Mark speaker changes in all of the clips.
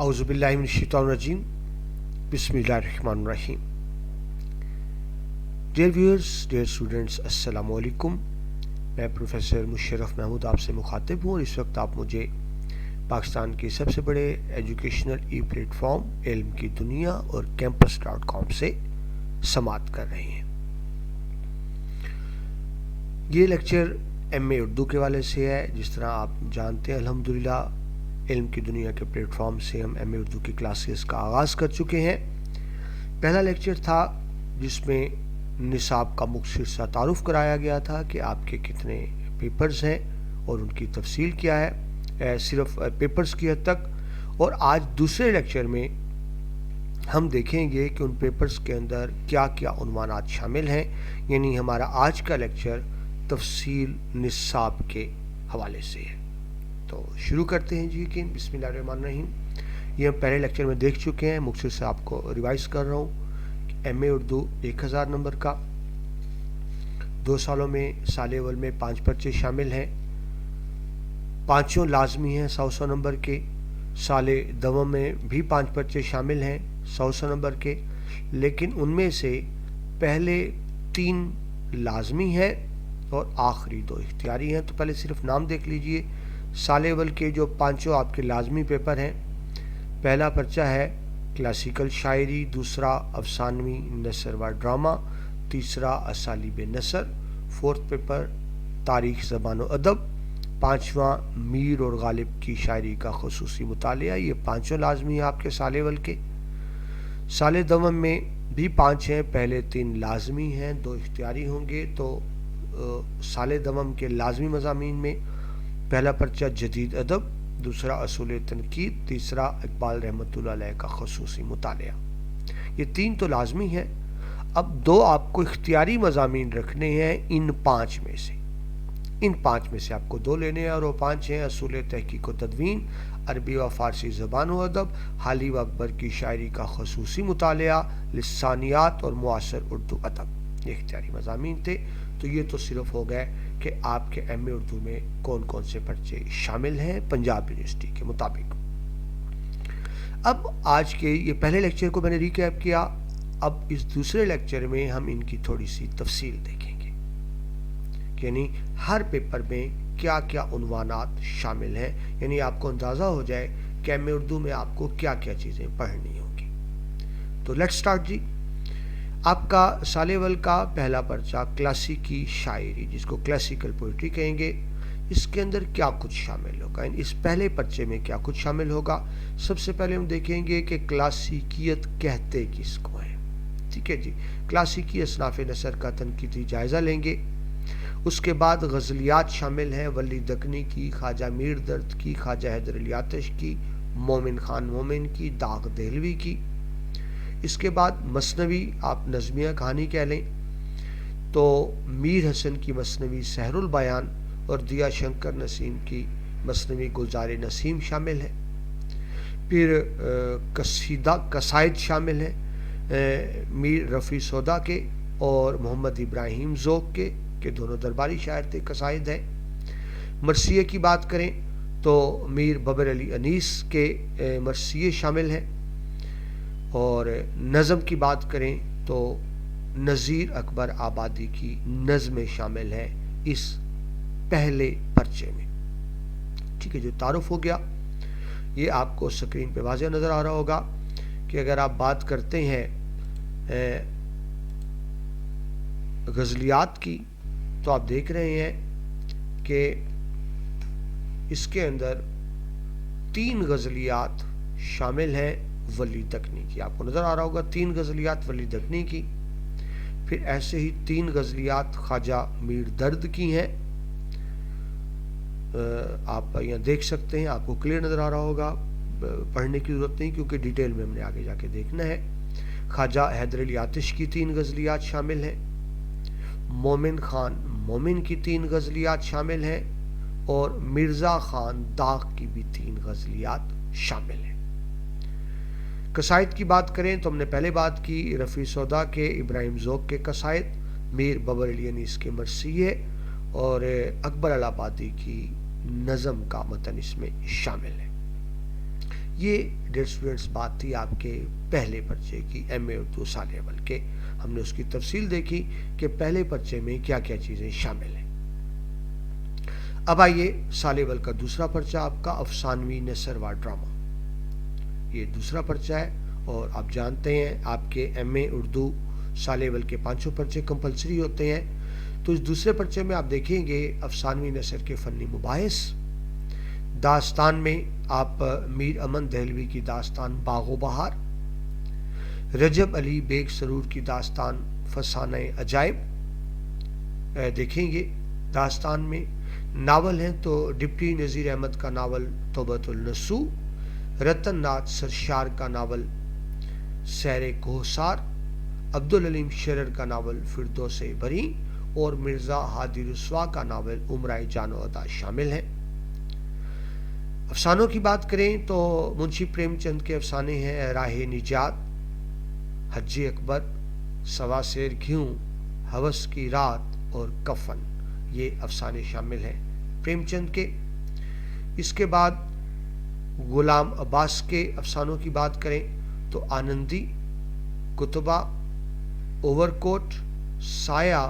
Speaker 1: اعوذ باللہ من الشیطان الرجیم بسم اللہ الرحمن الرحیم. ڈیئر ویورز، ڈیئر اسٹوڈنٹس، السلام علیکم. میں پروفیسر مشرف محمود آپ سے مخاطب ہوں اور اس وقت آپ مجھے پاکستان کے سب سے بڑے ایجوکیشنل ای پلیٹ فارم علم کی دنیا اور campus.com سے سماعت کر رہے ہیں. یہ لیکچر ایم اے اردو کے والے سے ہے. جس طرح آپ جانتے ہیں الحمدللہ علم کی دنیا کے پلیٹ فارم سے ہم ایم اے اردو کی کلاسز کا آغاز کر چکے ہیں. پہلا لیکچر تھا جس میں نصاب کا مختصر سا تعارف کرایا گیا تھا کہ آپ کے کتنے پیپرز ہیں اور ان کی تفصیل کیا ہے، صرف پیپرز کی حد تک. اور آج دوسرے لیکچر میں ہم دیکھیں گے کہ ان پیپرز کے اندر کیا کیا عنوانات شامل ہیں. یعنی ہمارا آج کا لیکچر تفصیل نصاب کے حوالے سے ہے. تو شروع کرتے ہیں جی کہ بسم اللہ الرحمن الرحیم. یہ ہم پہلے لیکچر میں دیکھ چکے ہیں. مختصر سے آپ کو ریوائز کر رہا ہوں. ایم اے اردو 1000 نمبر کا 2 سالوں میں سال اول میں 5 پرچے شامل ہیں. 5 لازمی ہیں 100 نمبر کے. سال دوم میں بھی 5 پرچے شامل ہیں 100 نمبر کے، لیکن ان میں سے پہلے 3 لازمی ہیں اور آخری 2 اختیاری ہیں. تو پہلے صرف نام دیکھ لیجئے. سال اول کے جو 5 آپ کے لازمی پیپر ہیں، پہلا پرچہ ہے کلاسیکل شاعری، دوسرا افسانوی نثر و ڈرامہ، تیسرا اسالیب نثر، فورتھ پیپر تاریخ زبان و ادب، 5واں میر اور غالب کی شاعری کا خصوصی مطالعہ. یہ 5 لازمی ہیں آپ کے سال اول کے. سال دوم میں بھی 5 ہیں. پہلے 3 لازمی ہیں، 2 اختیاری ہوں گے. تو سال دوم کے لازمی مضامین میں پہلا پرچہ جدید ادب، دوسرا اصول تنقید، تیسرا اقبال رحمۃ اللہ علیہ کا خصوصی مطالعہ. یہ 3 تو لازمی ہیں. اب 2 آپ کو اختیاری مضامین رکھنے ہیں ان 5 میں سے. ان 5 میں سے آپ کو 2 لینے ہیں اور وہ 5 ہیں اصول تحقیق و تدوین، عربی و فارسی زبان و ادب، حالی و اکبر کی شاعری کا خصوصی مطالعہ، لسانیات اور معاصر اردو ادب. یہ اختیاری مضامین تھے. تو یہ تو صرف ہو گئے کہ آپ کے ایم اے اردو میں کون کون سے پرچے شامل ہیں پنجاب یونیورسٹی کے مطابق. اب آج کے یہ پہلے لیکچر کو میں نے ریکیپ کیا. اب اس دوسرے لیکچر میں ہم ان کی تھوڑی سی تفصیل دیکھیں گے، یعنی ہر پیپر میں کیا کیا عنوانات شامل ہیں. یعنی آپ کو اندازہ ہو جائے کہ ایم اے اردو میں آپ کو کیا کیا چیزیں پڑھنی ہوں گی. تو لیٹس سٹارٹ جی. آپ کا سال اول کا پہلا پرچہ کلاسیکی شاعری، جس کو کلاسیکل پوئٹری کہیں گے، اس کے اندر کیا کچھ شامل ہوگا، اس پہلے پرچے میں کیا کچھ شامل ہوگا. سب سے پہلے ہم دیکھیں گے کہ کلاسیکیت کہتے کس کو ہیں. ٹھیک ہے جی. کلاسیکی اصناف نثر کا تنقیدی جائزہ لیں گے. اس کے بعد غزلیات شامل ہیں، ولی دکنی کی، خواجہ میر درد کی، خواجہ حیدر علی آتش کی، مومن خان مومن کی، داغ دہلوی کی. اس کے بعد مثنوی آپ نظمیہ کہانی کہہ لیں تو میر حسن کی مثنوی سحر البیان اور دیا شنکر نسیم کی مثنوی گلزار نسیم شامل ہے. پھر قصائد شامل ہیں میر رفیع سودا کے اور محمد ابراہیم ذوق کے، کہ دونوں درباری شاعر تھے. قصائد ہیں. مرثیے کی بات کریں تو میر ببر علی انیس کے مرثیے شامل ہیں. اور نظم کی بات کریں تو نذیر اکبر آبادی کی نظمیں شامل ہیں اس پہلے پرچے میں. ٹھیک ہے. جو تعارف ہو گیا یہ آپ کو سکرین پہ واضح نظر آ رہا ہوگا کہ اگر آپ بات کرتے ہیں غزلیات کی تو آپ دیکھ رہے ہیں کہ اس کے اندر 3 غزلیات شامل ہیں ولی دکنی کی. آپ کو نظر آ رہا ہوگا 3 غزلیات ولی دکنی کی. پھر ایسے ہی 3 غزلیات خواجہ میر درد کی ہیں. آپ یہاں دیکھ سکتے ہیں، آپ کو کلیئر نظر آ رہا ہوگا، پڑھنے کی ضرورت نہیں کیونکہ ڈیٹیل میں ہم نے آگے جا کے دیکھنا ہے. خواجہ حیدر علی آتش کی 3 غزلیات شامل ہیں. مومن خان مومن کی 3 غزلیات شامل ہیں اور مرزا خان داغ کی بھی 3 غزلیات شامل ہیں. قصائد کی بات کریں تو ہم نے پہلے بات کی رفیع سودا کے، ابراہیم ذوق کے قصائد، میر ببر علی انیس کے مرثیے اور اکبر آبادی کی نظم کا متن اس میں شامل ہے. یہ ڈیئر اسٹوڈنٹس بات تھی آپ کے پہلے پرچے کی ایم اے اردو سال اول کے. ہم نے اس کی تفصیل دیکھی کہ پہلے پرچے میں کیا کیا چیزیں شامل ہیں. اب آئیے سال اول کا دوسرا پرچہ آپ کا افسانوی نثر و ڈرامہ. یہ دوسرا پرچہ ہے اور آپ جانتے ہیں آپ کے ایم اے اردو سال اول کے 5 پرچے کمپلسری ہوتے ہیں. تو اس دوسرے پرچے میں آپ دیکھیں گے افسانوی نثر کے فنی مباحث. داستان میں آپ میر امن دہلوی کی داستان باغ و بہار، رجب علی بیگ سرور کی داستان فسانہ عجائب دیکھیں گے. داستان میں ناول ہیں تو ڈپٹی نذیر احمد کا ناول توبۃ النسو، رتن ناتھ سرشار کا ناول سیر کوہسار، عبدالعلیم شرر کا ناول فردوس بری اور مرزا ہادی رسوا کا ناول امرائے جان و ادا شامل ہیں. افسانوں کی بات کریں تو منشی پریم چند کے افسانے ہیں راہ نجات، حج اکبر، سوا سیر گھیوں، ہوس کی رات اور کفن. یہ افسانے شامل ہیں پریم چند کے. اس کے بعد غلام عباس کے افسانوں کی بات کریں تو آنندی، کتبہ، اوور کوٹ، سایہ،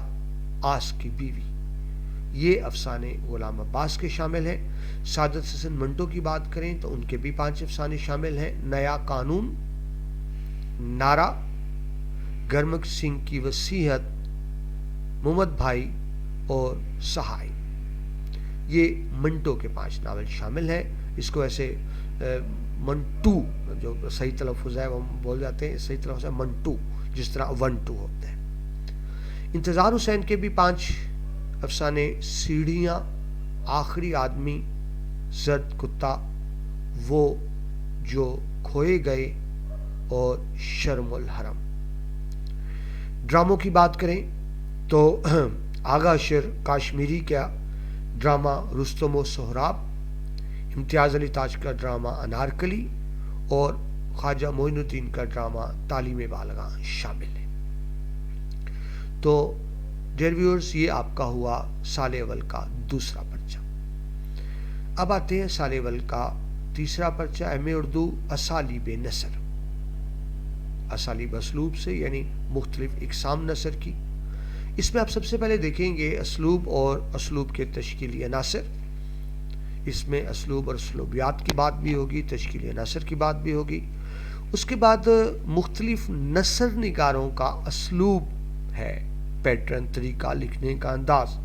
Speaker 1: آس کی بیوی، یہ افسانے غلام عباس کے شامل ہیں. سعادت حسن منٹو کی بات کریں تو ان کے بھی 5 افسانے شامل ہیں. نیا قانون، نعرہ، گرمک سنگھ کی وصیت، محمد بھائی اور سہائی، یہ منٹو کے 5 ناول شامل ہیں. اس کو ایسے منٹو جو صحیح تلفظ ہے وہ بول جاتے ہیں، صحیح تلفظ ہے منٹو، جس طرح 1-2 ہوتے ہیں. انتظار حسین کے بھی 5 افسانے سیڑھیاں، آخری آدمی، زرد کتا، وہ جو کھوئے گئے اور شرم الحرم. ڈراموں کی بات کریں تو آغا اشر کاشمیری کا ڈرامہ رستم و سہراب، امتیاز علی تاج کا ڈرامہ انارکلی اور خواجہ معین الدین کا ڈرامہ تعلیم بالغاں شامل ہے. تو ڈیئر ویورز یہ آپ کا ہوا سال اول کا دوسرا پرچہ. اب آتے ہیں سال اول کا تیسرا پرچہ ایم اے اردو اسالیب نثر. اسالیب اسلوب سے یعنی مختلف اقسام نثر کی. اس میں آپ سب سے پہلے دیکھیں گے اسلوب اور اسلوب کے تشکیلی عناصر. اس میں اسلوب اور اسلوبیات کی بات بھی ہوگی، تشکیلی عناصر کی بات بھی ہوگی. اس کے بعد مختلف نثر نگاروں کا اسلوب ہے، پیٹرن، طریقہ، لکھنے کا انداز.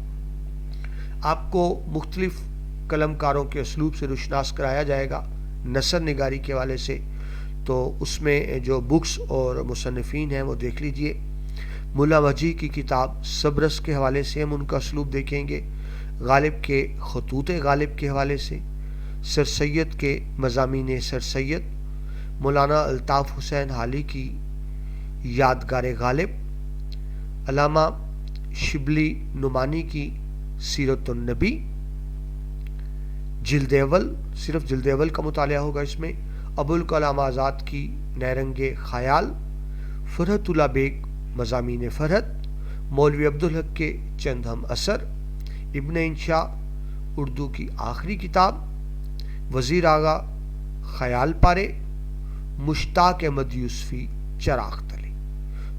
Speaker 1: آپ کو مختلف قلم کاروں کے اسلوب سے روشناس کرایا جائے گا نثر نگاری کے حوالے سے. تو اس میں جو بکس اور مصنفین ہیں وہ دیکھ لیجئے. ملا وجی کی کتاب صبرس کے حوالے سے ہم ان کا اسلوب دیکھیں گے، غالب کے خطوط غالب کے حوالے سے، سر سید کے مضامین سر سید، مولانا الطاف حسین حالی کی یادگار غالب، علامہ شبلی نعمانی کی سیرت النبی، جلد اول، صرف جلد اول کا مطالعہ ہوگا اس میں، ابوالکلام آزاد کی نیرنگ خیال، فرحت اللہ بیگ مضامین فرحت، مولوی عبدالحق کے چند ہم اثر، ابن انشاء اردو کی آخری کتاب، وزیر آغا خیال پارے، مشتاق احمد یوسفی چراغ تلے.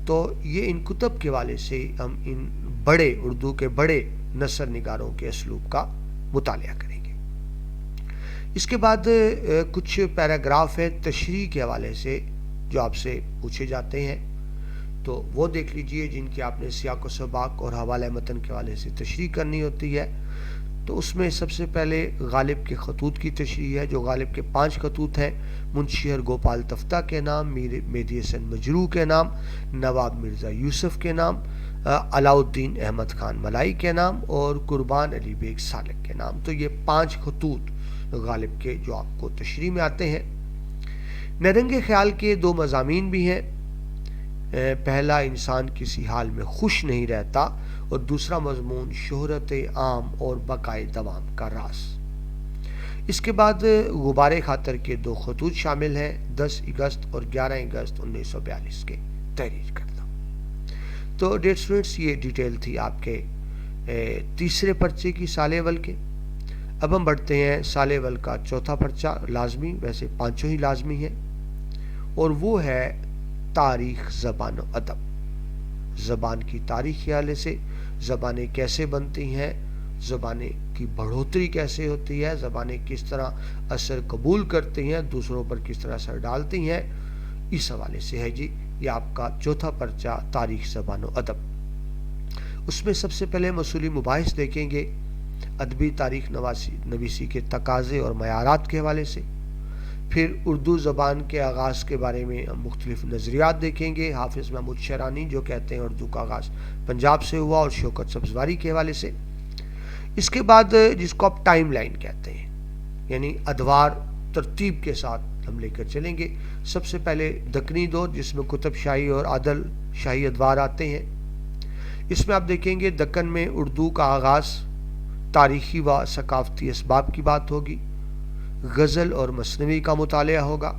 Speaker 1: تو یہ ان کتب کے حوالے سے ہم ان بڑے اردو کے بڑے نثر نگاروں کے اسلوب کا مطالعہ کریں گے. اس کے بعد کچھ پیراگراف ہیں تشریح کے حوالے سے جو آپ سے پوچھے جاتے ہیں، تو وہ دیکھ لیجئے جن کی آپ نے سیاق و سباق اور حوالہ متن کے حوالے سے تشریح کرنی ہوتی ہے. تو اس میں سب سے پہلے غالب کے خطوط کی تشریح ہے، جو غالب کے 5 خطوط ہیں، منشیہر گوپال تفتہ کے نام، میر مہدی حسن مجروح کے نام، نواب مرزا یوسف کے نام، علاء الدین احمد خان ملائی کے نام اور قربان علی بیگ سالک کے نام. تو یہ 5 خطوط غالب کے جو آپ کو تشریح میں آتے ہیں. نیرنگ خیال کے 2 مضامین بھی ہیں. پہلا انسان کسی حال میں خوش نہیں رہتا اور دوسرا مضمون شہرت عام اور بقائے دوام کا راز. اس کے بعد غبار خاطر کے 2 خطوط شامل ہیں، 10 اگست اور 11 اگست 1942 کے، تحریر کردہ. تو ڈیئر اسٹوڈنٹس یہ ڈیٹیل تھی آپ کے تیسرے پرچے کی سال اول کے. اب ہم بڑھتے ہیں سال اول کا چوتھا پرچہ لازمی، ویسے پانچوں ہی لازمی ہیں، اور وہ ہے تاریخ زبان و ادب. زبان کی تاریخ کے حوالے سے زبانیں کیسے بنتی ہیں، زبانیں کی بڑھوتری کیسے ہوتی ہے، زبانیں کس طرح اثر قبول کرتی ہیں، دوسروں پر کس طرح اثر ڈالتی ہیں، اس حوالے سے ہے جی یہ آپ کا چوتھا پرچہ تاریخ زبان و ادب. اس میں سب سے پہلے اصولی مباحث دیکھیں گے ادبی تاریخ نویسی کے تقاضے اور معیارات کے حوالے سے. پھر اردو زبان کے آغاز کے بارے میں ہم مختلف نظریات دیکھیں گے. حافظ محمود شیرانی جو کہتے ہیں اردو کا آغاز پنجاب سے ہوا، اور شوکت سبزواری کے حوالے سے. اس کے بعد جس کو آپ ٹائم لائن کہتے ہیں، یعنی ادوار ترتیب کے ساتھ ہم لے کر چلیں گے. سب سے پہلے دکنی دور جس میں کتب شاہی اور عادل شاہی ادوار آتے ہیں. اس میں آپ دیکھیں گے دکن میں اردو کا آغاز تاریخی و ثقافتی اسباب کی بات ہوگی، غزل اور مثنوی کا مطالعہ ہوگا.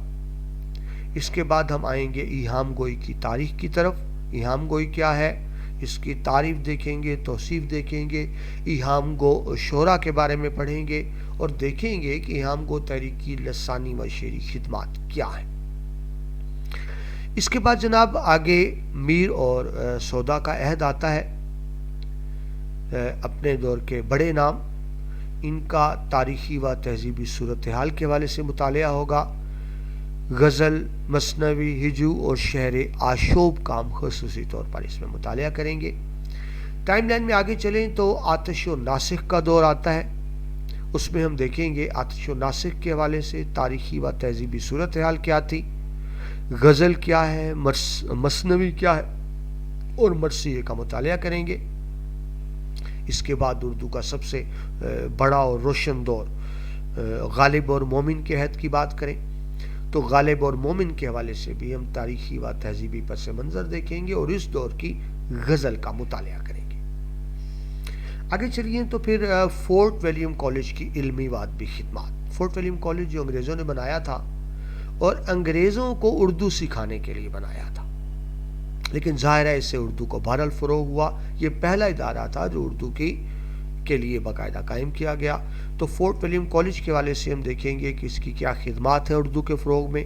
Speaker 1: اس کے بعد ہم آئیں گے ایہام گوئی کی تاریخ کی طرف. ایہام گوئی کیا ہے، اس کی تعریف دیکھیں گے، توصیف دیکھیں گے. ایہام گو شعرا کے بارے میں پڑھیں گے اور دیکھیں گے کہ ایہام گو تحریک کی لسانی و شعری خدمات کیا ہیں. اس کے بعد جناب آگے میر اور سودا کا عہد آتا ہے. اپنے دور کے بڑے نام، ان کا تاریخی و تہذیبی صورتحال کے حوالے سے مطالعہ ہوگا. غزل، مثنوی، ہجو اور شعر آشوب کا ہم خصوصی طور پر اس میں مطالعہ کریں گے. ٹائم لائن میں آگے چلیں تو آتش و ناسخ کا دور آتا ہے. اس میں ہم دیکھیں گے آتش و ناسخ کے حوالے سے تاریخی و تہذیبی صورتحال کیا تھی، غزل کیا ہے، مثنوی کیا ہے، اور مرثیے کا مطالعہ کریں گے. اس کے بعد اردو کا سب سے بڑا اور روشن دور غالب اور مومن کے عہد کی بات کریں تو غالب اور مومن کے حوالے سے بھی ہم تاریخی و تہذیبی پس منظر دیکھیں گے اور اس دور کی غزل کا مطالعہ کریں گے. آگے چلیے تو پھر فورٹ ولیم کالج کی علمی و ادبی خدمات. فورٹ ولیم کالج جو انگریزوں نے بنایا تھا اور انگریزوں کو اردو سکھانے کے لیے بنایا تھا، لیکن ظاہر ہے اس سے اردو کو بہرحال فروغ ہوا. یہ پہلا ادارہ تھا جو اردو کے لیے باقاعدہ قائم کیا گیا. تو فورٹ ولیم کالج کے حوالے سے ہم دیکھیں گے کہ اس کی کیا خدمات ہیں اردو کے فروغ میں،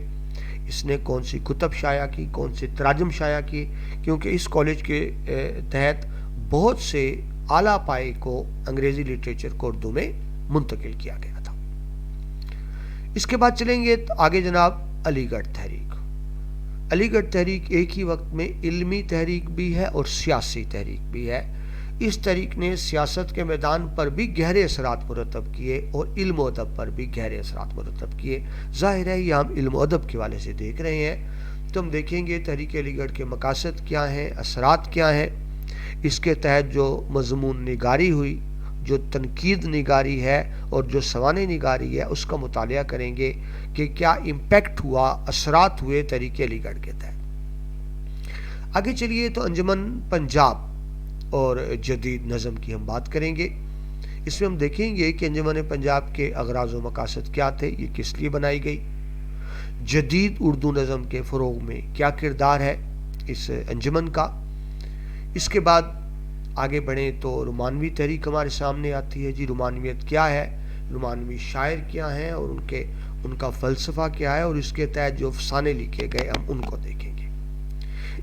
Speaker 1: اس نے کون سی کتب شائع کی، کون سے تراجم شائع کیے، کیونکہ اس کالج کے تحت بہت سے اعلیٰ پائے کو انگریزی لٹریچر کو اردو میں منتقل کیا گیا تھا. اس کے بعد چلیں گے آگے جناب علی گڑھ تحریک. علی گڑھ تحریک ایک ہی وقت میں علمی تحریک بھی ہے اور سیاسی تحریک بھی ہے. اس تحریک نے سیاست کے میدان پر بھی گہرے اثرات مرتب کیے اور علم و ادب پر بھی گہرے اثرات مرتب کیے. ظاہر ہے یہ ہم علم و ادب کے حوالے سے دیکھ رہے ہیں تو ہم دیکھیں گے تحریک علی گڑھ کے مقاصد کیا ہیں، اثرات کیا ہیں. اس کے تحت جو مضمون نگاری ہوئی، جو تنقید نگاری ہے اور جو سوانح نگاری ہے، اس کا مطالعہ کریں گے کہ کیا امپیکٹ ہوا، اثرات ہوئے تحریک علی گڑھ کے تحت. آگے چلیے تو انجمن پنجاب اور جدید نظم کی ہم بات کریں گے. اس میں ہم دیکھیں گے کہ انجمن پنجاب کے اغراض و مقاصد کیا تھے، یہ کس لیے بنائی گئی، جدید اردو نظم کے فروغ میں کیا کردار ہے اس انجمن کا. اس کے بعد آگے بڑھیں تو رومانوی تحریک ہمارے سامنے آتی ہے. جی رومانویت کیا ہے، رومانوی شاعر کیا ہیں اور ان کا فلسفہ کیا ہے، اور اس کے تحت جو افسانے لکھے گئے ہم ان کو دیکھیں گے.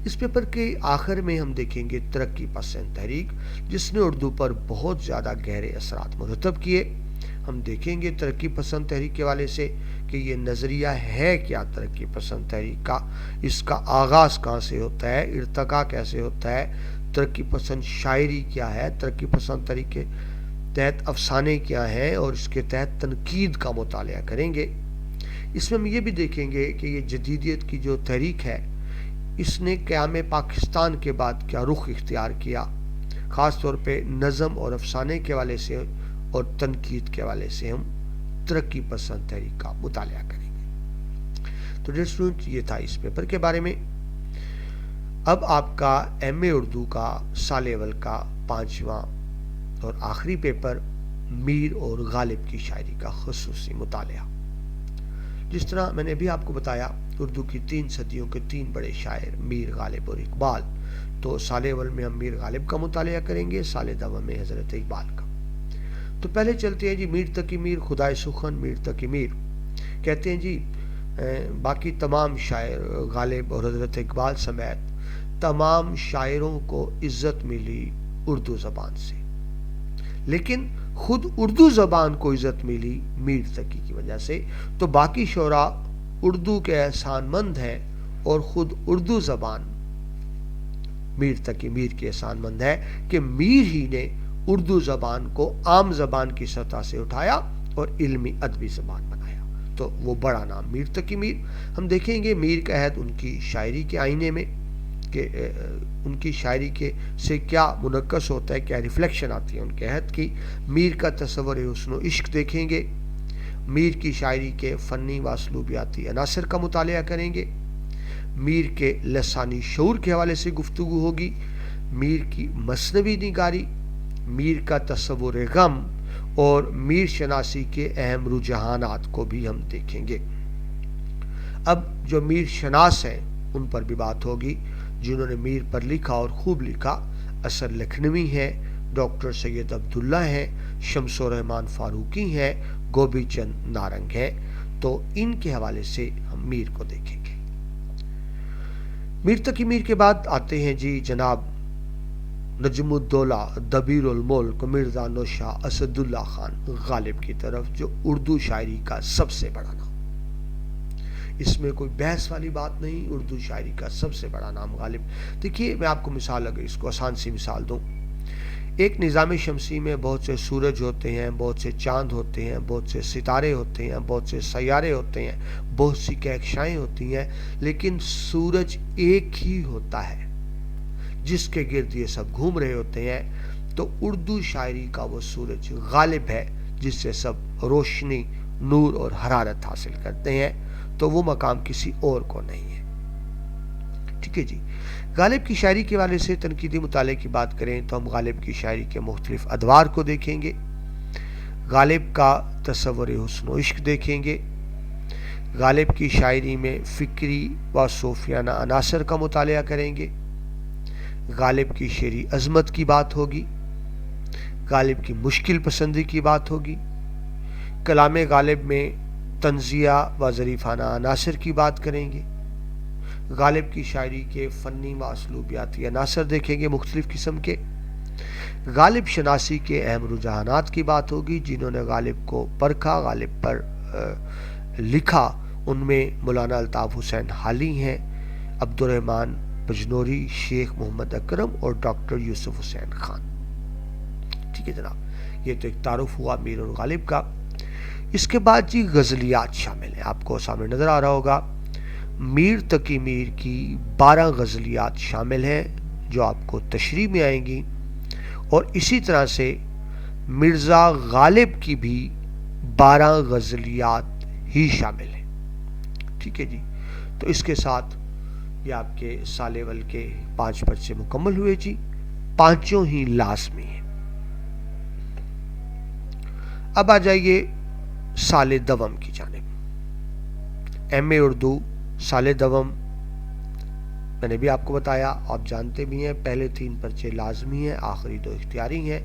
Speaker 1: اس پیپر کے آخر میں ہم دیکھیں گے ترقی پسند تحریک، جس نے اردو پر بہت زیادہ گہرے اثرات مرتب کیے. ہم دیکھیں گے ترقی پسند تحریک کے حوالے سے کہ یہ نظریہ ہے کیا ترقی پسند تحریک کا، اس کا آغاز کہاں سے ہوتا ہے، ارتقا کیسے ہوتا ہے، ترقی پسند شاعری کیا ہے، ترقی پسند تحریک کے تحت افسانے کیا ہیں اور اس کے تحت تنقید کا مطالعہ کریں گے. اس میں ہم یہ بھی دیکھیں گے کہ یہ جدیدیت کی جو تحریک ہے اس نے قیام پاکستان کے بعد کیا رخ اختیار کیا، خاص طور پہ نظم اور افسانے کے حوالے سے اور تنقید کے حوالے سے ہم ترقی پسند تحریک کا مطالعہ کریں گے. تو ڈیئر اسٹوڈنٹ یہ تھا اس پیپر کے بارے میں. اب آپ کا ایم اے اردو کا سال اول کا 5واں اور آخری پیپر میر اور غالب کی شاعری کا خصوصی مطالعہ. جس طرح میں نے ابھی آپ کو بتایا اردو کی 3 صدیوں کے 3 بڑے شاعر میر، غالب اور اقبال، تو سال اول میں ہم میر غالب کا مطالعہ کریں گے، سال دوم میں حضرت اقبال کا. تو پہلے چلتے ہیں جی میر تقی میر خدائے سخن میر تقی میر کہتے ہیں جی باقی تمام شاعر غالب اور حضرت اقبال سمیت تمام شاعروں کو عزت ملی اردو زبان سے، لیکن خود اردو زبان کو عزت ملی میر تقی کی وجہ سے، تو باقی شعراء اردو کے احسان مند ہیں اور خود اردو زبان میر تقی میر کے احسان مند ہے کہ میر ہی نے اردو زبان کو عام زبان کی سطح سے اٹھایا اور علمی ادبی زبان بنایا، تو وہ بڑا نام میر تقی میر۔ ہم دیکھیں گے میر کا عہد ان کی شاعری کے آئینے میں کہ ان کی شاعری کے سے کیا منعکس ہوتا ہے، کیا ریفلیکشن آتی ہے ان کے عہد کی۔ میر کا تصور حسن و عشق دیکھیں گے، میر کی شاعری کے فنی و اسلوبیاتی عناصر کا مطالعہ کریں گے، میر کے لسانی شعور کے حوالے سے گفتگو ہوگی، میر کی مثنوی نگاری، میر کا تصور غم اور میر شناسی کے اہم رجحانات کو بھی ہم دیکھیں گے۔ اب جو میر شناس ہیں ان پر بھی بات ہوگی، جنہوں نے میر پر لکھا اور خوب لکھا، اثر لکھنوی ہیں، ڈاکٹر سید عبداللہ ہیں، شمس الرحمن فاروقی ہیں، گوبی چند نارنگ ہیں، تو ان کے حوالے سے ہم میر کو دیکھیں گے۔ میر تقی میر کے بعد آتے ہیں جی جناب نجم الدولہ دبیر الملک مرزا نوشاہ اسد اللہ خان غالب کی طرف، جو اردو شاعری کا سب سے بڑا نام، اس میں کوئی بحث والی بات نہیں، اردو شاعری کا سب سے بڑا نام غالب۔ دیکھیے میں آپ کو مثال اگر اس کو آسان سی مثال دوں، ایک نظام شمسی میں بہت سے سورج ہوتے ہیں، بہت سے چاند ہوتے ہیں، بہت سے ستارے ہوتے ہیں، بہت سے سیارے ہوتے ہیں، بہت سی کہکشائیں ہوتی ہیں، لیکن سورج ایک ہی ہوتا ہے جس کے گرد یہ سب گھوم رہے ہوتے ہیں۔ تو اردو شاعری کا وہ سورج غالب ہے جس سے سب روشنی، نور اور حرارت حاصل کرتے ہیں، تو وہ مقام کسی اور کو نہیں ہے۔ ٹھیک ہے جی۔ غالب کی شاعری کے حوالے سے تنقیدی مطالعے کی بات کریں تو ہم غالب کی شاعری کے مختلف ادوار کو دیکھیں گے، غالب کا تصور حسن و عشق دیکھیں گے، غالب کی شاعری میں فکری و صوفیانہ عناصر کا مطالعہ کریں گے، غالب کی شعری عظمت کی بات ہوگی، غالب کی مشکل پسندی کی بات ہوگی، کلام غالب میں طنزیہ و ظریفانہ عناصر کی بات کریں گے، غالب کی شاعری کے فنی و اسلوبیاتی عناصر دیکھیں گے مختلف قسم کے، غالب شناسی کے اہم رجحانات کی بات ہوگی، جنہوں نے غالب کو پرکھا، غالب پر لکھا، ان میں مولانا الطاف حسین حالی ہیں، عبد الرحمن بجنوری، شیخ محمد اکرم اور ڈاکٹر یوسف حسین خان۔ ٹھیک ہے جناب، یہ تو ایک تعارف ہوا میر اور غالب کا۔ اس کے بعد جی غزلیات شامل ہیں، آپ کو سامنے نظر آ رہا ہوگا، میر تقی میر کی 12 غزلیات شامل ہیں جو آپ کو تشریح میں آئیں گی، اور اسی طرح سے مرزا غالب کی بھی 12 غزلیات ہی شامل ہیں۔ ٹھیک ہے جی، تو اس کے ساتھ یہ آپ کے سال اول کے 5 پرچے مکمل ہوئے جی، 5 ہی لازمی ہیں۔ اب آ جائیے سال دوم کی جانب۔ ایم اے اردو سال دوم میں نے بھی آپ کو بتایا، آپ جانتے بھی ہیں، پہلے 3 پرچے لازمی ہیں، آخری 2 اختیاری ہیں۔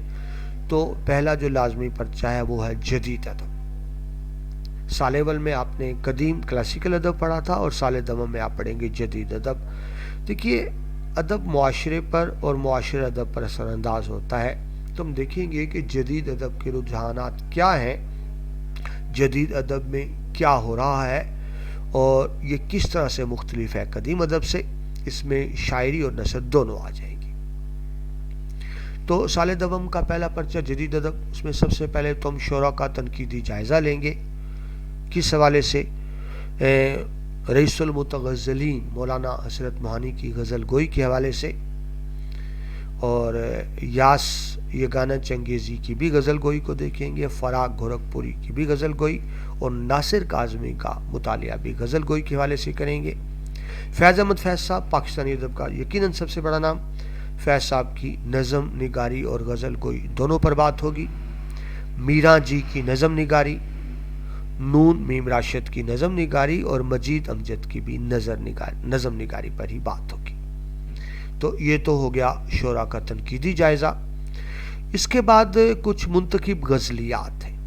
Speaker 1: تو پہلا جو لازمی پرچہ ہے وہ ہے جدید ادب۔ سال اول میں آپ نے قدیم کلاسیکل ادب پڑھا تھا، اور سال دوم میں آپ پڑھیں گے جدید ادب۔ دیکھیے ادب معاشرے پر اور معاشرہ ادب پر اثر انداز ہوتا ہے، تو ہم دیکھیں گے کہ جدید ادب کے رجحانات کیا ہیں، جدید ادب میں کیا ہو رہا ہے، اور یہ کس طرح سے مختلف ہے قدیم ادب سے۔ اس میں شاعری اور نثر دونوں آ جائیں گی۔ تو سال دوم کا پہلا پرچہ جدید ادب، اس میں سب سے پہلے تو ہم شعراء کا تنقیدی جائزہ لیں گے، کس حوالے سے؟ رئیس المتغزلین مولانا حسرت موہانی کی غزل گوئی کے حوالے سے، اور یاس یگانہ چنگیزی کی بھی غزل گوئی کو دیکھیں گے، فراق گورکھپوری کی بھی غزل گوئی، اور ناصر کاظمی کا مطالعہ بھی غزل گوئی کے حوالے سے کریں گے۔ فیض احمد فیض صاحب پاکستانی ادب کا یقیناً سب سے بڑا نام، فیض صاحب کی نظم نگاری اور غزل گوئی دونوں پر بات ہوگی۔ میراں جی کی نظم نگاری، نون میم راشد کی نظم نگاری، اور مجید امجد کی بھی نظم نگاری پر ہی بات ہوگی۔ تو یہ تو ہو گیا شعراء کا تنقیدی جائزہ۔ اس کے بعد کچھ منتخب غزلیات ہیں،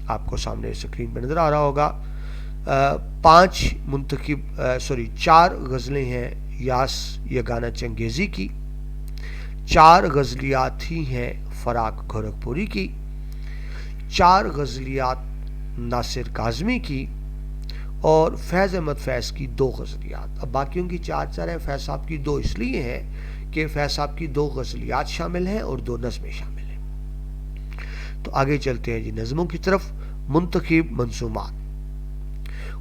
Speaker 1: آپ کو سامنے اسکرین پہ نظر آ رہا ہوگا. 4 غزلیں ہیں یاس یگانہ چنگیزی کی، 4 غزلیات ہی ہیں فراق گورکھپوری کی، 4 غزلیات ناصر کاظمی کی، اور فیض احمد فیض کی 2 غزلیات. اب باقیوں کی 4 ہیں، فیض صاحب کی 2 اس لیے ہیں کہ فیض صاحب کی 2 غزلیات شامل ہیں اور 2 نظمیں شامل ہیں. تو آگے چلتے ہیں جی نظموں کی طرف. منتخب منظومات،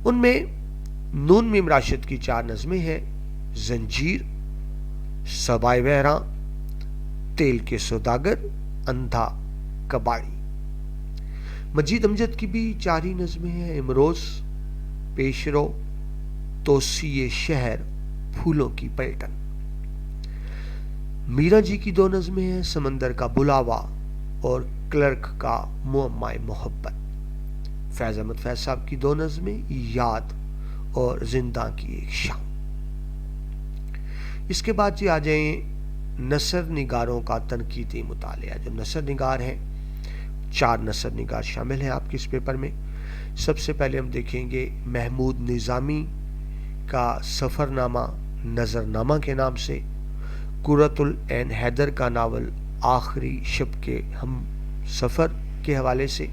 Speaker 1: ان میں نون میم راشد کی 4 نظمیں ہیں: زنجیر، صبائے وہراں، تیل کے سوداگر، اندھا کباڑی. مجید امجد کی بھی 4 ہی نظمیں ہیں: امروز، پیشرو، توسیع شہر، پھولوں کی پلٹن. میرا جی کی 2 نظمیں ہیں: سمندر کا بلاوا اور کلرک کا معمہ محبت. فیض احمد فیض صاحب کی 2 نظمیں: یاد اور زندہ کی ایک شام. اس کے بعد جی آ جائیں نثر نگاروں کا تنقیدی مطالعہ. جو نثر نگار ہیں، 4 نثر نگار شامل ہیں آپ کے اس پیپر میں. سب سے پہلے ہم دیکھیں گے محمود نظامی کا سفر نامہ نظر نامہ کے نام سے، قرۃ العین حیدر کا ناول آخری شب کے ہم سفر کے حوالے سے،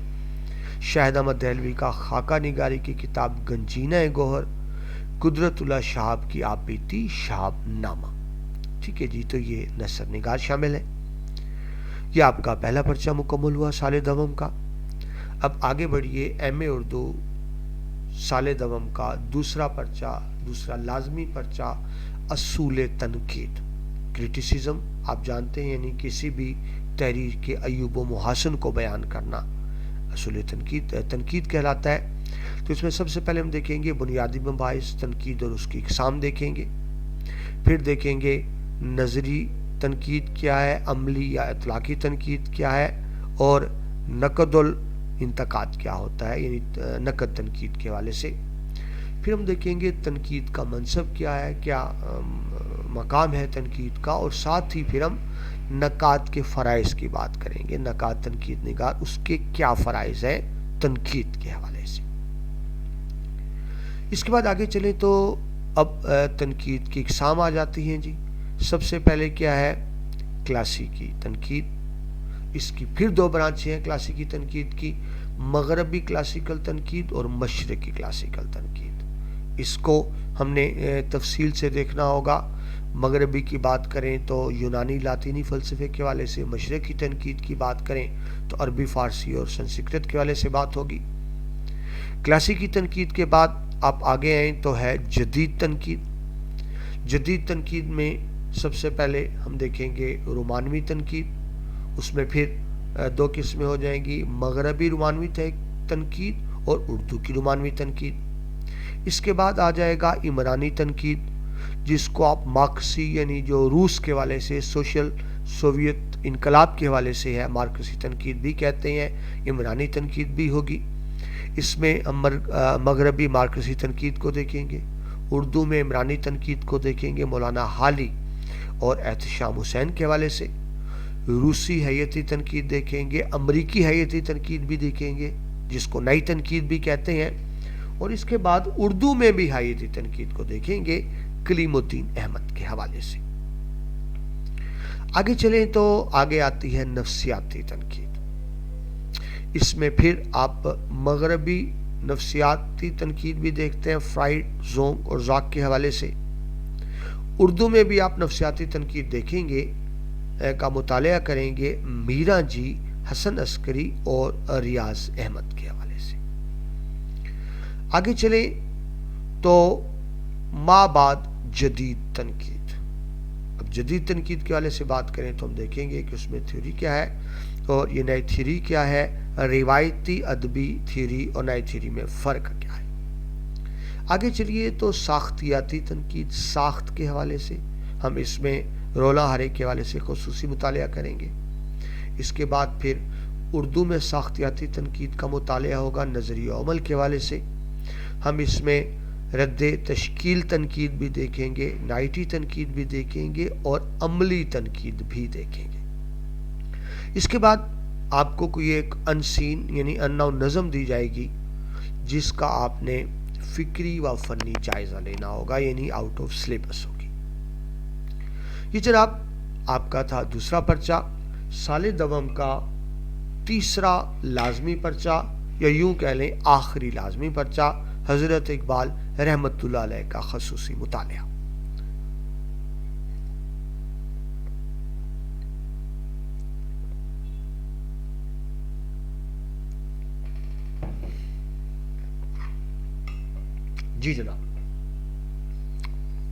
Speaker 1: شاہد احمد دہلوی کا خاکہ نگاری کی کتاب گنجینہ گوہر، قدرت اللہ شہاب کی آپ بیتی شہاب نامہ. ٹھیک ہے جی، تو یہ نثر نگار شامل ہے. یہ آپ کا پہلا پرچہ مکمل ہوا سال دوم کا. اب آگے بڑھیے ایم اے اردو سال دوم کا دوسرا پرچہ، دوسرا لازمی پرچہ، اصول تنقید. کرٹیسزم آپ جانتے ہیں، یعنی کسی بھی تحریر کے عیوب و محاسن کو بیان کرنا اصول تنقید کہلاتا ہے. تو اس میں سب سے پہلے ہم دیکھیں گے بنیادی مباحث تنقید اور اس کی اقسام دیکھیں گے. پھر دیکھیں گے نظری تنقید کیا ہے، عملی یا اطلاقی تنقید کیا ہے، اور نقد الانتقاد کیا ہوتا ہے، یعنی نقد تنقید کے حوالے سے. پھر ہم دیکھیں گے تنقید کا منصب کیا ہے، کیا مقام ہے تنقید کا، اور ساتھ ہی پھر ہم نقاد کے فرائض کی بات کریں گے. نقاد تنقید نگار، اس کے کیا فرائض ہیں تنقید کے حوالے سے. اس کے بعد آگے چلیں تو اب تنقید کی اقسام آ جاتی ہیں جی. سب سے پہلے کیا ہے کلاسیکی تنقید. اس کی پھر 2 برانچیں ہیں کلاسیکی تنقید کی: مغربی کلاسیکل تنقید اور مشرقی کلاسیکل تنقید. اس کو ہم نے تفصیل سے دیکھنا ہوگا. مغربی کی بات کریں تو یونانی لاطینی فلسفے کے حوالے سے، مشرقی تنقید کی بات کریں تو عربی فارسی اور سنسکرت کے حوالے سے بات ہوگی. کلاسیکی تنقید کے بعد آپ آگے آئیں تو ہے جدید تنقید. جدید تنقید میں سب سے پہلے ہم دیکھیں گے رومانوی تنقید. اس میں پھر 2 قسمیں ہو جائیں گی: مغربی رومانوی تنقید اور اردو کی رومانوی تنقید. اس کے بعد آ جائے گا عمرانی تنقید، جس کو آپ مارکسی یعنی جو روس کے حوالے سے سوشل سوویت انقلاب کے حوالے سے ہے مارکسی تنقید بھی کہتے ہیں، عمرانی تنقید بھی ہوگی. اس میں ہم مغربی مارکسی تنقید کو دیکھیں گے، اردو میں عمرانی تنقید کو دیکھیں گے مولانا حالی اور احتشام حسین کے حوالے سے. روسی حیتی تنقید دیکھیں گے، امریکی حیتی تنقید بھی دیکھیں گے جس کو نئی تنقید بھی کہتے ہیں. اور اس کے بعد اردو میں بھی حیتی تنقید کو دیکھیں گے کلیم الدین احمد کے حوالے سے. آگے چلیں تو آگے آتی ہے نفسیاتی تنقید. اس میں پھر آپ مغربی نفسیاتی تنقید بھی دیکھتے ہیں فرائڈ، زونگ اور زاک کے حوالے سے. اردو میں بھی آپ نفسیاتی تنقید دیکھیں گے کا مطالعہ کریں گے میرا جی، حسن عسکری اور ریاض احمد کے حوالے سے. آگے چلیں تو ما بعد جدید تنقید. اب جدید تنقید کے حوالے سے بات کریں تو ہم دیکھیں گے کہ اس میں تھیوری کیا ہے اور یہ نئی تھیوری کیا ہے، روایتی ادبی تھیوری اور نئی تھیوری میں فرق کیا ہے. آگے چلیے تو ساختیاتی تنقید، ساخت کے حوالے سے ہم اس میں رولا ہرے کے حوالے سے خصوصی مطالعہ کریں گے. اس کے بعد پھر اردو میں ساختیاتی تنقید کا مطالعہ ہوگا نظریہ عمل کے حوالے سے. ہم اس میں رد تشکیل تنقید بھی دیکھیں گے، نائٹی تنقید بھی دیکھیں گے اور عملی تنقید بھی دیکھیں گے. اس کے بعد آپ کو کوئی ایک انسین یعنی اننون نظم دی جائے گی جس کا آپ نے فکری و فنی جائزہ لینا ہوگا، یعنی آؤٹ آف سلیبس ہوگی۔ یہ جناب آپ کا تھا دوسرا پرچہ، سال دوم کا تیسرا لازمی پرچہ، یا یوں کہہ لیں آخری لازمی پرچہ، حضرت اقبال رحمت اللہ علیہ کا خصوصی مطالعہ۔ جی جناب،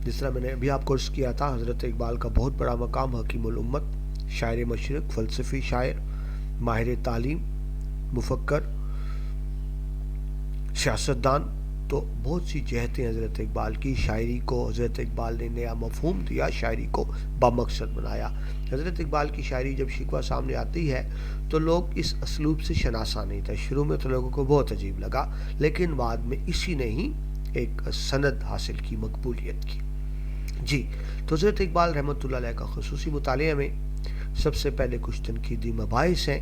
Speaker 1: جس طرح میں نے ابھی آپ کو عرض کیا تھا، حضرت اقبال کا بہت بڑا مقام حکیم الامت، شاعر مشرق، فلسفی شاعر، ماہر تعلیم، مفکر، سیاستدان، تو بہت سی جہتیں حضرت اقبال کی شاعری کو حضرت اقبال نے نیا مفہوم دیا، شاعری کو بامقصد بنایا۔ حضرت اقبال کی شاعری جب شکوہ سامنے آتی ہے تو لوگ اس اسلوب سے شناسا نہیں تھا، شروع میں تو لوگوں کو بہت عجیب لگا، لیکن بعد میں اسی نے ہی ایک سند حاصل کی، مقبولیت کی۔ جی، تو حضرت اقبال رحمۃ اللہ علیہ کا خصوصی مطالعہ میں سب سے پہلے کچھ تنقیدی مباحث ہیں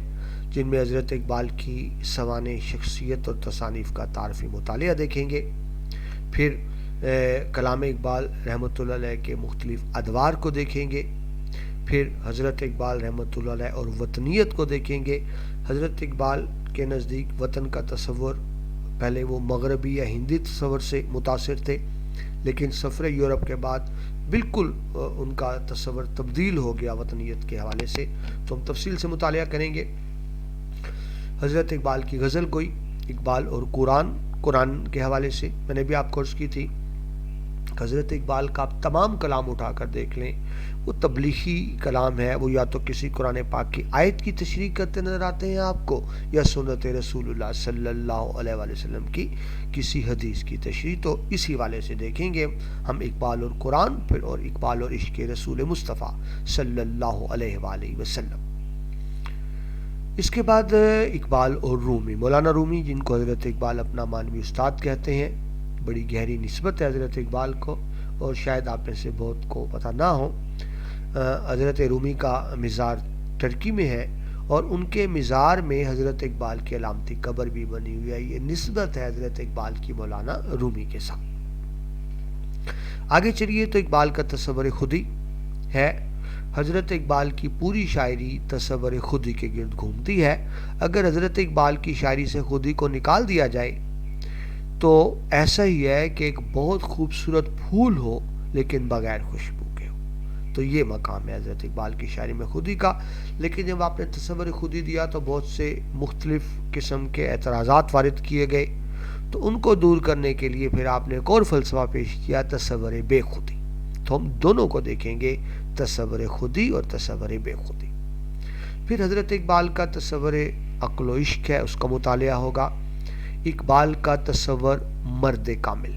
Speaker 1: جن میں حضرت اقبال کی سوانح شخصیت اور تصانیف کا تعارفی مطالعہ دیکھیں گے، پھر کلام اقبال رحمۃ اللہ علیہ کے مختلف ادوار کو دیکھیں گے، پھر حضرت اقبال رحمۃ اللہ علیہ اور وطنیت کو دیکھیں گے۔ حضرت اقبال کے نزدیک وطن کا تصور پہلے وہ مغربی یا ہندی تصور سے متاثر تھے، لیکن سفر یورپ کے بعد بالکل ان کا تصور تبدیل ہو گیا وطنیت کے حوالے سے، تو ہم تفصیل سے مطالعہ کریں گے۔ حضرت اقبال کی غزل گوئی، اقبال اور قرآن کے حوالے سے میں نے بھی آپ کو عرض کی تھی، حضرت اقبال کا آپ تمام کلام اٹھا کر دیکھ لیں، وہ تبلیغی کلام ہے، وہ یا تو کسی قرآن پاک کی آیت کی تشریح کرتے نظر آتے ہیں آپ کو، یا سنت رسول اللہ صلی اللہ علیہ وآلہ وسلم کی کسی حدیث کی تشریح، تو اسی والے سے دیکھیں گے ہم اقبال اور قرآن، پھر اور اقبال اور عشق رسول مصطفیٰ صلی اللہ علیہ وآلہ وسلم۔ اس کے بعد اقبال اور رومی، مولانا رومی جن کو حضرت اقبال اپنا معنوی استاد کہتے ہیں، بڑی گہری نسبت ہے حضرت اقبال کو، اور شاید آپ میں سے بہت کو پتہ نہ ہو، حضرت رومی کا مزار ترکی میں ہے، اور ان کے مزار میں حضرت اقبال کی علامتی قبر بھی بنی ہوئی ہے۔ یہ نسبت ہے حضرت اقبال کی مولانا رومی کے ساتھ۔ آگے چلیے، تو اقبال کا تصور خودی ہے۔ حضرت اقبال کی پوری شاعری تصور خودی کے گرد گھومتی ہے۔ اگر حضرت اقبال کی شاعری سے خودی کو نکال دیا جائے تو ایسا ہی ہے کہ ایک بہت خوبصورت پھول ہو لیکن بغیر خوشبو کے ہو، تو یہ مقام ہے حضرت اقبال کی شاعری میں خودی کا۔ لیکن جب آپ نے تصور خودی دیا تو بہت سے مختلف قسم کے اعتراضات وارد کیے گئے، تو ان کو دور کرنے کے لیے پھر آپ نے ایک اور فلسفہ پیش کیا، تصور بے خودی۔ تو ہم دونوں کو دیکھیں گے، تصور خودی اور تصور بے خودی۔ پھر حضرت اقبال کا تصور عقل و عشق ہے، اس کا مطالعہ ہوگا۔ اقبال کا تصور مرد کامل،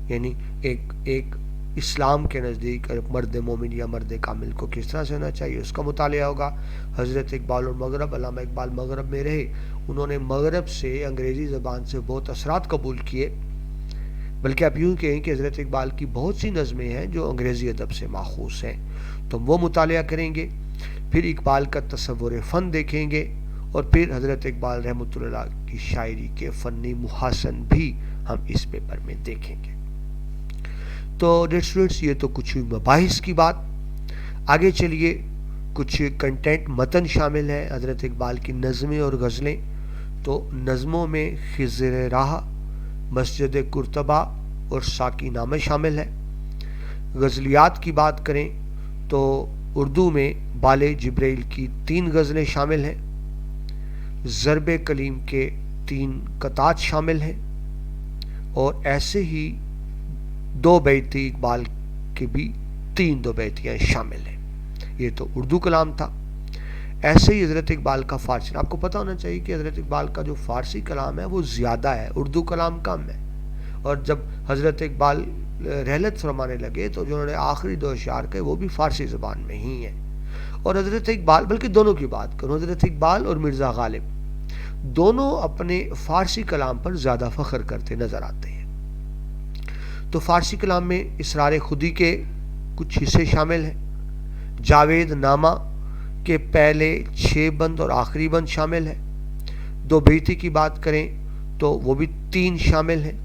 Speaker 1: یعنی ایک اسلام کے نزدیک مرد مومن یا مرد کامل کو کس طرح سے ہونا چاہیے، اس کا مطالعہ ہوگا۔ حضرت اقبال اور مغرب، علامہ اقبال مغرب میں رہے، انہوں نے مغرب سے انگریزی زبان سے بہت اثرات قبول کیے، بلکہ آپ یوں کہیں کہ حضرت اقبال کی بہت سی نظمیں ہیں جو انگریزی ادب سے ماخوذ ہیں، تو وہ مطالعہ کریں گے۔ پھر اقبال کا تصور فن دیکھیں گے، اور پھر حضرت اقبال رحمۃ اللہ کی شاعری کے فنی محاسن بھی ہم اس پیپر میں دیکھیں گے۔ تو اسٹوڈنٹس، یہ تو کچھ مباحث کی بات۔ آگے چلیے، کچھ کنٹینٹ متن شامل ہیں حضرت اقبال کی نظمیں اور غزلیں۔ تو نظموں میں خضر راہ، مسجد قرطبہ اور ساقی نامہ شامل ہے۔ غزلیات کی بات کریں تو اردو میں بال جبریل کی 3 غزلیں شامل ہیں، ضرب کلیم کے 3 قطعات شامل ہیں، اور ایسے ہی 2 بیتی اقبال کے بھی 3 2 بیتیاں شامل ہیں۔ یہ تو اردو کلام تھا۔ ایسے ہی حضرت اقبال کا فارسی، آپ کو پتہ ہونا چاہیے کہ حضرت اقبال کا جو فارسی کلام ہے وہ زیادہ ہے، اردو کلام کم ہے، اور جب حضرت اقبال رحلت فرمانے لگے تو جو انہوں نے آخری 2 اشعار کہے وہ بھی فارسی زبان میں ہی ہیں۔ اور حضرت اقبال، بلکہ دونوں کی بات کروں، حضرت اقبال اور مرزا غالب دونوں اپنے فارسی کلام پر زیادہ فخر کرتے نظر آتے ہیں۔ تو فارسی کلام میں اسرار خودی کے کچھ حصے شامل ہیں، جاوید نامہ کے پہلے 6 بند اور آخری بند شامل ہے. دو بیتی کی بات کریں تو وہ بھی 3 شامل ہیں.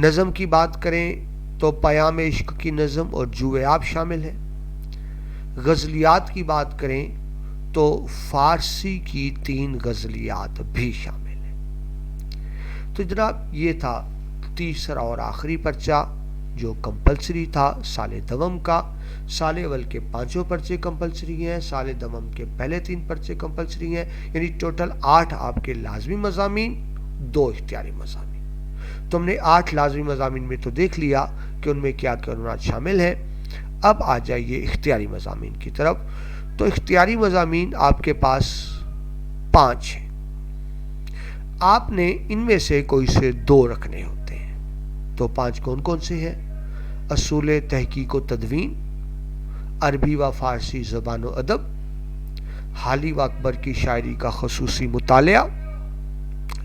Speaker 1: نظم کی بات کریں تو پیام عشق کی نظم اور جوئے آب شامل ہے. غزلیات کی بات کریں تو فارسی کی 3 غزلیات بھی شامل ہیں. تو جناب یہ تھا تیسرا اور آخری پرچہ جو کمپلسری تھا سال دوم کا. سال اول کے 5 پرچے کمپلسری ہیں, سال دوم کے پہلے 3 پرچے کمپلسری ہیں, یعنی ٹوٹل 8 آپ کے لازمی مضامین, 2 اختیاری مضامین. تو ہم نے 8 لازمی مضامین میں تو دیکھ لیا کہ ان میں کیا کیا عنوانات شامل ہیں. اب آ جائیے اختیاری مضامین کی طرف. تو اختیاری مضامین آپ کے پاس 5 ہیں. آپ نے ان میں سے کوئی سے 2 رکھنے ہوتے ہیں. تو 5 کون کون سے ہیں؟ اصول تحقیق و تدوین, عربی و فارسی زبان و ادب, حالی و اکبر کی شاعری کا خصوصی مطالعہ,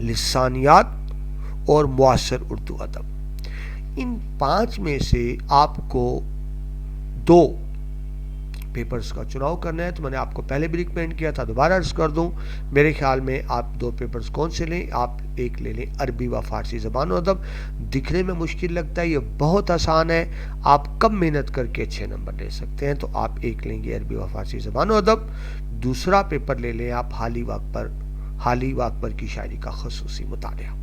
Speaker 1: لسانیات اور معاصر اردو ادب. ان 5 میں سے آپ کو 2 پیپرز کا چناؤ کرنا ہے. تو میں نے آپ کو پہلے بھی ریکمینڈ کیا تھا, دوبارہ عرض کر دوں, میرے خیال میں آپ 2 پیپرز کون سے لیں؟ آپ ایک لے لیں عربی و فارسی زبان و ادب. دکھنے میں مشکل لگتا ہے, یہ بہت آسان ہے, آپ کم محنت کر کے اچھے نمبر لے سکتے ہیں. تو آپ ایک لیں گے عربی و فارسی زبان و ادب. دوسرا پیپر لے لیں آپ حالی و اکبر کی شاعری کا خصوصی مطالعہ.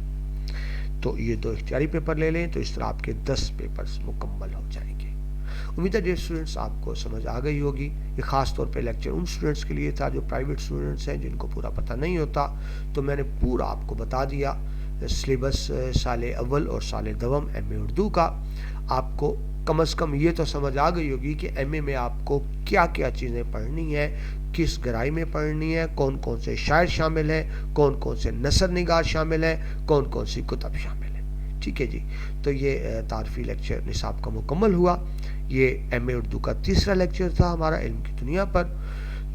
Speaker 1: تو یہ 2 اختیاری پیپر لے لیں. تو اس طرح آپ کے 10 پیپرز مکمل ہو جائیں گے. امید ہے ڈیئر اسٹوڈنٹس آپ کو سمجھ آ گئی ہوگی. یہ خاص طور پہ لیکچر ان اسٹوڈنٹس کے لیے تھا جو پرائیویٹ اسٹوڈنٹس ہیں, جن کو پورا پتہ نہیں ہوتا. تو میں نے پورا آپ کو بتا دیا سلیبس سال اول اور سال دوم ایم اے اردو کا. آپ کو کم از کم یہ تو سمجھ آ گئی ہوگی کہ ایم اے میں آپ کو کیا کیا چیزیں پڑھنی ہیں, کس گہرائی میں پڑھنی ہے, کون کون سے شاعر شامل ہیں, کون کون سے نثر نگار شامل ہیں, کون کون سی کتب شامل ہیں. ٹھیک ہے جی. تو یہ تعارفی لیکچر نصاب کا مکمل ہوا. یہ ایم اے اردو کا تیسرا لیکچر تھا ہمارا علم کی دنیا پر.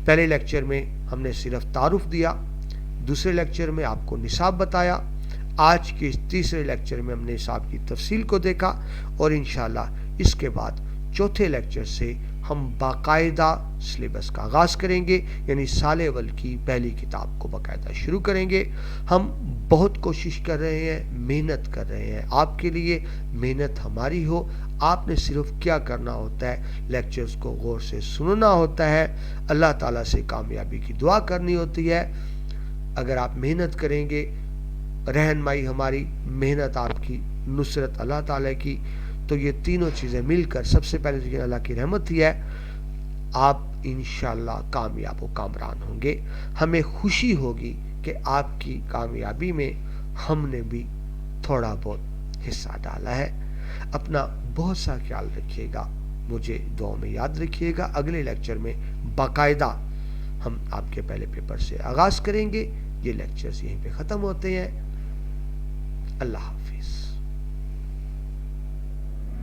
Speaker 1: پہلے لیکچر میں ہم نے صرف تعارف دیا, دوسرے لیکچر میں آپ کو نصاب بتایا, آج کے تیسرے لیکچر میں ہم نے نصاب کی تفصیل کو دیکھا, اور انشاءاللہ اس کے بعد چوتھے لیکچر سے ہم باقاعدہ سلیبس کا آغاز کریں گے, یعنی سال اول کی پہلی کتاب کو باقاعدہ شروع کریں گے. ہم بہت کوشش کر رہے ہیں, محنت کر رہے ہیں آپ کے لیے, محنت ہماری ہو. آپ نے صرف کیا کرنا ہوتا ہے, لیکچرز کو غور سے سننا ہوتا ہے, اللہ تعالیٰ سے کامیابی کی دعا کرنی ہوتی ہے. اگر آپ محنت کریں گے, رہنمائی ہماری, محنت آپ کی, نصرت اللہ تعالیٰ کی, تو یہ تینوں چیزیں مل کر سب سے پہلے تو اللہ کی رحمت ہی ہے, آپ انشاءاللہ کامیاب و کامران ہوں گے. ہمیں خوشی ہوگی کہ آپ کی کامیابی میں ہم نے بھی تھوڑا بہت حصہ ڈالا ہے. اپنا بہت سا خیال رکھیے گا, مجھے دعاؤں میں یاد رکھیے گا. اگلے لیکچر میں باقاعدہ ہم آپ کے پہلے پیپر سے آغاز کریں گے. یہ لیکچرز یہیں پہ ختم ہوتے ہیں. اللہ حافظ.